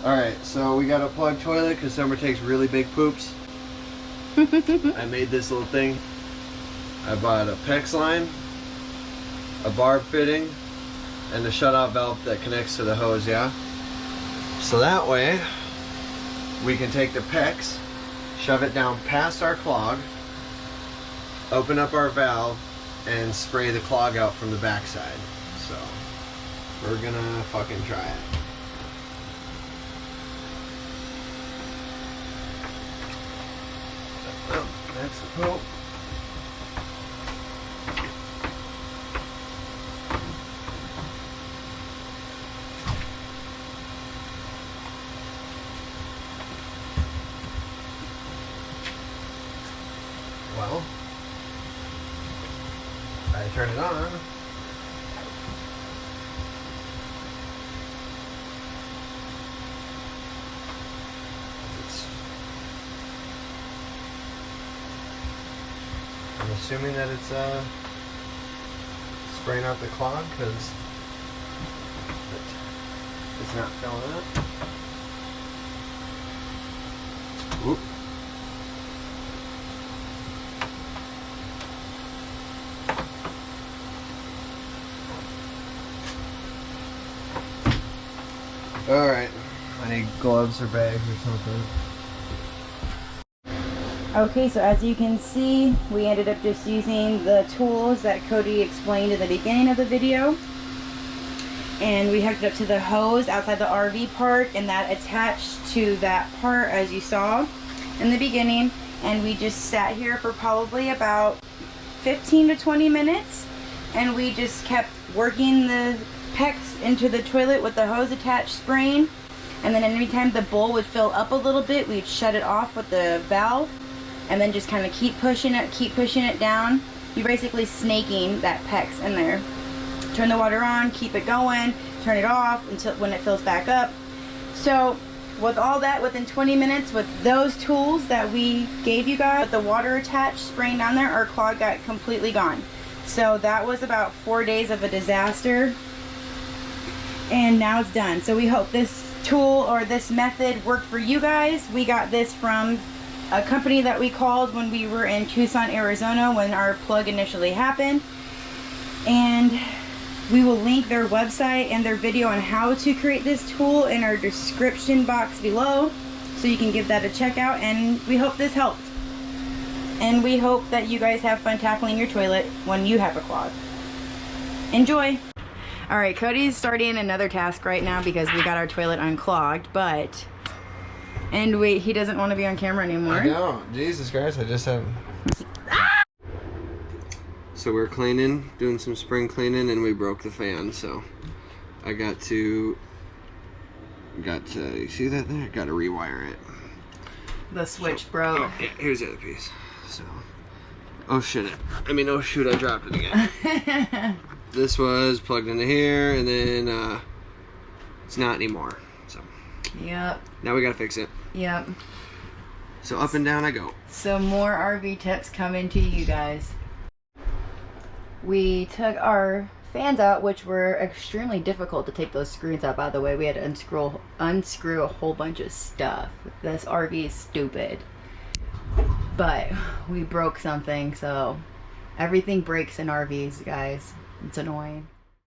Alright, so we got a plug toilet because Summer takes really big poops. I made this little thing. I bought a PEX line, a barb fitting, and a shutoff valve that connects to the hose, yeah? So that way, we can take the PEX, shove it down past our clog, open up our valve, and spray the clog out from the backside. So, we're gonna fucking try it. Oh, that's the poop. Well, I turn it on. I'm assuming that it's spraying out the clog because it's not filling up. Oop. Alright, I need gloves or bags or something. Okay, so as you can see, we ended up just using the tools that Cody explained in the beginning of the video. And we hooked it up to the hose outside the RV park, and that attached to that part as you saw in the beginning. And we just sat here for probably about 15 to 20 minutes. And we just kept working the PEX into the toilet with the hose attached, spraying. And then every time the bowl would fill up a little bit, we'd shut it off with the valve. And then just kind of keep pushing it down. You're basically snaking that PEX in there. Turn the water on, keep it going, turn it off until when it fills back up. So with all that, within 20 minutes, with those tools that we gave you guys, with the water attached, spraying down there, our clog got completely gone. So that was about 4 days of a disaster. And now it's done. So we hope this tool or this method worked for you guys. We got this from a company that we called when we were in Tucson, Arizona, when our plug initially happened. And we will link their website and their video on how to create this tool in our description box below, so you can give that a check out. And we hope this helped. And we hope that you guys have fun tackling your toilet when you have a clog. Enjoy! Alright, Cody's starting another task right now because we got our toilet unclogged, but... And he doesn't want to be on camera anymore. I know. Jesus Christ, I just have... So we're cleaning, doing some spring cleaning, and we broke the fan, so I got to you see that there? Got to rewire it. The switch broke. Oh, yeah, here's the other piece. So, oh shoot, I dropped it again. This was plugged into here, and then it's not anymore. So. Yep. Now we gotta fix it. Yep. So up and down I go. So more RV tips coming to you guys. We took our fans out, which were extremely difficult to take those screws out, by the way. We had to unscrew a whole bunch of stuff. This RV is stupid. But we broke something, so everything breaks in RVs, guys. It's annoying.